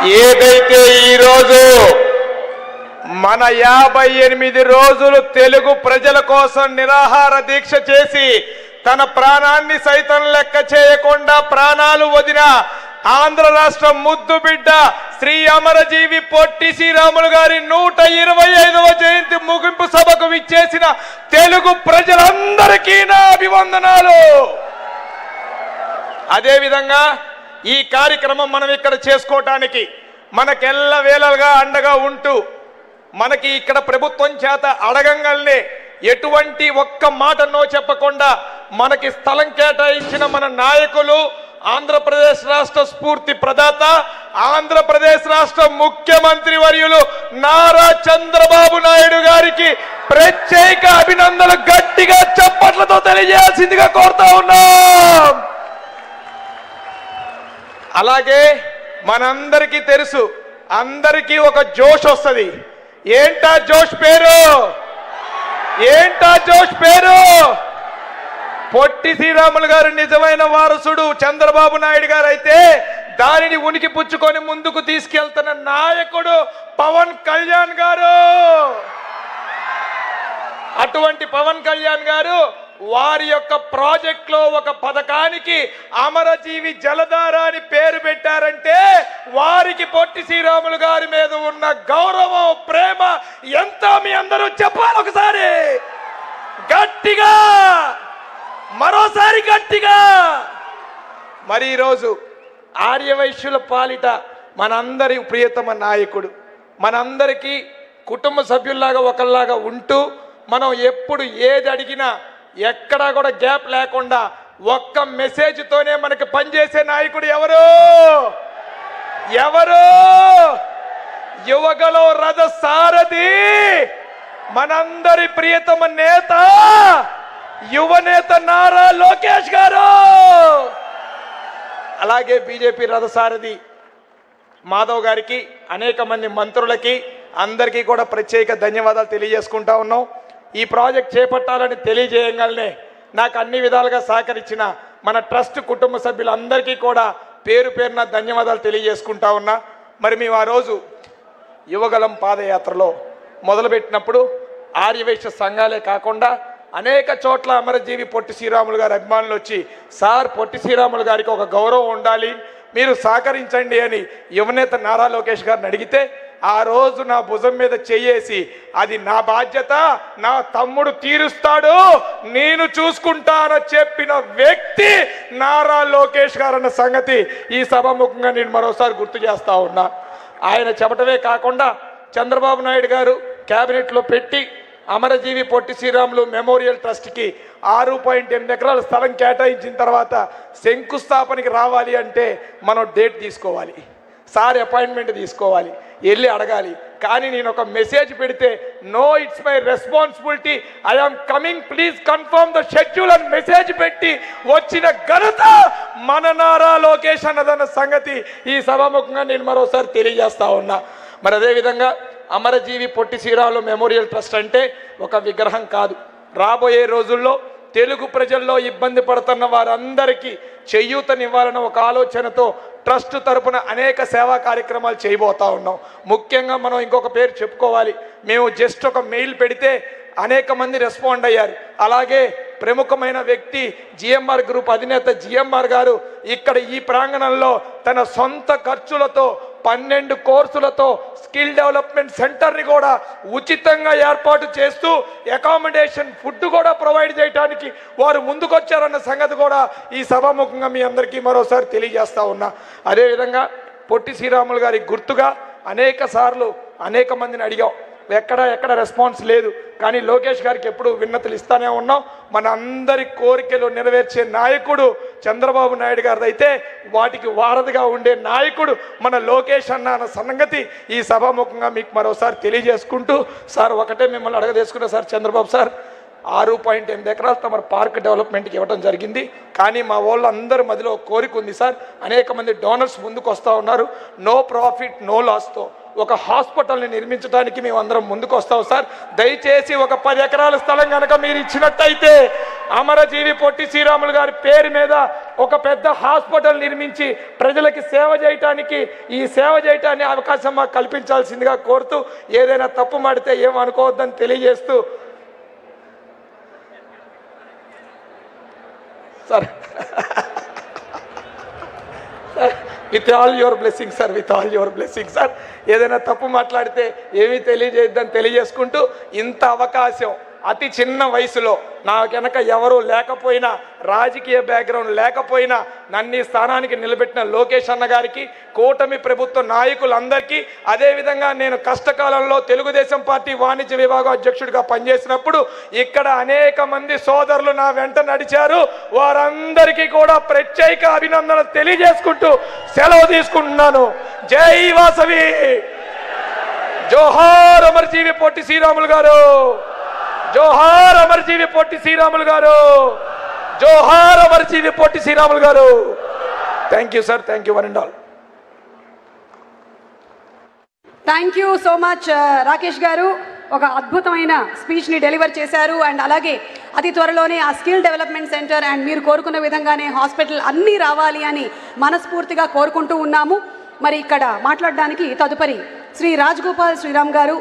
ఏదైతే ఈరోజు మన 58 రోజులు తెలుగు ప్రజల కోసం నిరాహార దీక్ష చేసి తన ప్రాణాన్ని సైతం లెక్క చేయకుండా ప్రాణాలు వదిన ఆంధ్ర రాష్ట్ర ముద్దు బిడ్డ శ్రీ అమరజీవి పొట్టి శ్రీరాములు గారి 125వ జయంతి ముగింపు సభకు విచ్చేసిన తెలుగు ప్రజలందరికీ నా అభివందనాలు. అదే విధంగా ఈ కార్యక్రమం మనం ఇక్కడ చేసుకోవటానికి మనకెల్ల వేళలుగా అండగా ఉంటూ మనకి ఇక్కడ ప్రభుత్వం చేత అడగంగానే ఎటువంటి ఒక్క మాట నో చెప్పకుండా మనకి స్థలం కేటాయించిన మన నాయకులు, ఆంధ్రప్రదేశ్ రాష్ట్ర స్ఫూర్తి ప్రదాత, ఆంధ్రప్రదేశ్ రాష్ట్ర ముఖ్యమంత్రి వర్యులు నారా చంద్రబాబు నాయుడు గారికి ప్రత్యేక అభినందనలు గట్టిగా చప్పట్లతో తెలియజేయాల్సిందిగా కోరుతా ఉన్నాం. అలాగే మనందరికీ తెలుసు, అందరికీ ఒక జోష్ వస్తుంది. ఏంటా జోష్ పేరు? ఏంటా జోష్ పేరు? పొట్టి శ్రీరాములు గారు నిజమైన వారసుడు చంద్రబాబు నాయుడు గారు అయితే దానిని ఉనికి పుచ్చుకొని ముందుకు తీసుకెళ్తున్న నాయకుడు పవన్ కళ్యాణ్ గారు. అటువంటి పవన్ కళ్యాణ్ గారు వారి యొక్క ప్రాజెక్ట్ లో ఒక పథకానికి అమరజీవి జలధార అని పేరు పెట్టారంటే వారికి పొట్టి శ్రీరాములు గారి మీద ఉన్న గౌరవం, ప్రేమ ఎంత మీ అందరూ చెప్పాలి ఒకసారి గట్టిగా, మరోసారి గట్టిగా. మరి ఈరోజు ఆర్యవైశ్యుల పాలిట మనందరి ప్రియతమ నాయకుడు, మనందరికీ కుటుంబ సభ్యుల్లాగా ఒకళ్ళలాగా ఉంటూ మనం ఎప్పుడు ఏది అడిగినా ఎక్కడా కూడా గ్యాప్ లేకుండా ఒక్క మెసేజ్ తోనే మనకి పనిచేసే నాయకుడు ఎవరు? ఎవరు? యువగలో రథ సారథి మనందరి ప్రియతమ నేత, యువనేత నారా లోకేష్ గారు. అలాగే బీజేపీ రథసారథి మాధవ్ గారికి, అనేక మంది మంత్రులకి అందరికీ కూడా ప్రత్యేక ధన్యవాదాలు తెలియజేసుకుంటా ఉన్నాం. ఈ ప్రాజెక్ట్ చేపట్టాలని తెలియజేయగానే నాకు అన్ని విధాలుగా సహకరించిన మన ట్రస్ట్ కుటుంబ సభ్యులందరికీ కూడా పేరు పేరున ధన్యవాదాలు తెలియజేసుకుంటా ఉన్నా. మరి మేము ఆ రోజు యువగలం పాదయాత్రలో మొదలుపెట్టినప్పుడు ఆర్యవైశ్య సంఘాలే కాకుండా అనేక చోట్ల అమరజీవి పొట్టి శ్రీరాములు గారి అభిమానులు వచ్చి, సార్ పొట్టి శ్రీరాములు గారికి ఒక గౌరవం ఉండాలి, మీరు సహకరించండి అని యువనేత నారా లోకేష్ గారిని అడిగితే ఆ రోజు నా భుజం మీద చెయ్యేసి అది నా బాధ్యత, నా తమ్ముడు తీరుస్తాడు, నేను చూసుకుంటానని చెప్పిన వ్యక్తి నారా లోకేష్ గారు అన్న సంగతి ఈ సభాముఖంగా నేను మరోసారి గుర్తు చేస్తా ఉన్నా. ఆయన చెప్పటమే కాకుండా చంద్రబాబు నాయుడు గారు క్యాబినెట్లో పెట్టి అమరజీవి పొట్టి శ్రీరాములు మెమోరియల్ ట్రస్ట్కి 6.8 ఎకరాల స్థలం కేటాయించిన తర్వాత శంకుస్థాపనకి రావాలి అంటే మనం డేట్ తీసుకోవాలి, సార్ అపాయింట్మెంట్ తీసుకోవాలి, వెళ్ళి అడగాలి. కానీ నేను ఒక మెసేజ్ పెడితే no it's my responsibility, I'm coming, please confirm the schedule అని మెసేజ్ పెట్టి వచ్చిన ఘనత మన నారా లోకేష్ అన్నదన్న సంగతి ఈ సభాముఖంగా నేను మరోసారి తెలియజేస్తా ఉన్నా. మరి అదేవిధంగా అమరజీవి పొట్టి శ్రీరాములు మెమోరియల్ ట్రస్ట్ అంటే ఒక విగ్రహం కాదు. రాబోయే రోజుల్లో తెలుగు ప్రజల్లో ఇబ్బంది పడుతున్న వారందరికీ చేయూతనివ్వాలన్న ఒక ఆలోచనతో ట్రస్ట్ తరపున అనేక సేవా కార్యక్రమాలు చేయబోతా ఉన్నాం. ముఖ్యంగా మనం ఇంకొక పేరు చెప్పుకోవాలి. మేము జస్ట్ ఒక మెయిల్ పెడితే అనేక మంది రెస్పాండ్ అయ్యారు. అలాగే ప్రముఖమైన వ్యక్తి జిఎంఆర్ గ్రూప్ అధినేత జిఎంఆర్ గారు ఇక్కడ ఈ ప్రాంగణంలో తన సొంత ఖర్చులతో 12 కోర్సులతో స్కిల్ డెవలప్మెంట్ సెంటర్ని కూడా ఉచితంగా ఏర్పాటు చేస్తూ అకామిడేషన్, ఫుడ్ కూడా ప్రొవైడ్ చేయడానికి వారు ముందుకొచ్చారన్న సంగతి కూడా ఈ సభాముఖంగా మీ అందరికీ మరోసారి తెలియజేస్తా ఉన్నా. అదేవిధంగా పొట్టి శ్రీరాములు గారి గుర్తుగా అనేక సార్లు అనేక మందిని అడిగాం, ఎక్కడ రెస్పాన్స్ లేదు. కానీ లోకేష్ గారికి ఎప్పుడు విన్నతులు ఇస్తానే ఉన్నాం. మన అందరి కోరికలు నెరవేర్చే నాయకుడు చంద్రబాబు నాయుడు గారిది అయితే వాటికి వారధిగా ఉండే నాయకుడు మన లోకేష్ అన్న సంగతి ఈ సభాముఖంగా మీకు మరోసారి తెలియజేసుకుంటూ, సార్ ఒకటే మిమ్మల్ని అడగదేసుకున్నా సార్, చంద్రబాబు సార్ 6.8 ఎకరాలు తమ పార్క్ డెవలప్మెంట్కి ఇవ్వడం జరిగింది. కానీ మా వాళ్ళందరి మధ్యలో కోరిక ఉంది సార్, అనేక మంది డోనర్స్ ముందుకు వస్తూ ఉన్నారు, నో ప్రాఫిట్ నో లాస్తో ఒక హాస్పిటల్ని నిర్మించడానికి మేము అందరం ముందుకు వస్తాం సార్. దయచేసి ఒక 10 ఎకరాల స్థలం కనుక మీరు ఇచ్చినట్టయితే అమరజీవి పొట్టి శ్రీరాములు గారి పేరు మీద ఒక పెద్ద హాస్పిటల్ నిర్మించి ప్రజలకి సేవ చేయటానికి ఈ సేవ చేయటానికి అవకాశం మాకు కల్పించాల్సిందిగా కోరుతూ, ఏదైనా తప్పు మాడితే ఏమనుకోవద్దని తెలియజేస్తూ sir with all your blessing sir, with all your blessing sir. ఏదైనా తప్పు మాట్లాడితే ఏమీ తెలియజేయద్దని తెలియజేసుకుంటూ, ఇంత అవకాశం అతి చిన్న వయసులో నా వెనక ఎవరూ లేకపోయినా, రాజకీయ బ్యాక్గ్రౌండ్ లేకపోయినా నన్ను ఈ స్థానానికి నిలబెట్టిన లోకేష్ అన్న గారికి, కూటమి ప్రభుత్వ నాయకులందరికీ, అదేవిధంగా నేను కష్టకాలంలో తెలుగుదేశం పార్టీ వాణిజ్య విభాగం అధ్యక్షుడిగా పనిచేసినప్పుడు ఇక్కడ అనేక మంది సోదరులు నా వెంట నడిచారు. వారందరికీ కూడా ప్రత్యేక అభినందనలు తెలియజేసుకుంటూ సెలవు తీసుకుంటున్నాను. జై వాసవి, జోహార్ అమరజీవి పొట్టి శ్రీరాములు గారు, జోహార్ అమరజీవి పొట్టి శ్రీరాములు గారు, జోహార్ అమరజీవి పొట్టి శ్రీరాములు గారు. Thank you sir, thank you one and all. Thank you so much Rakesh గారు. ఒక అద్భుతమైన స్పీచ్ని డెలివర్ చేశారు. అండ్ అలాగే అతి త్వరలోనే ఆ స్కిల్ డెవలప్మెంట్ సెంటర్ అండ్ మీరు కోరుకున్న విధంగానే హాస్పిటల్ అన్నీ రావాలి అని మనస్ఫూర్తిగా కోరుకుంటూ ఉన్నాము. మరి ఇక్కడ మాట్లాడడానికి తదుపరి శ్రీ రాజగోపాల్ శ్రీరామ్ గారు,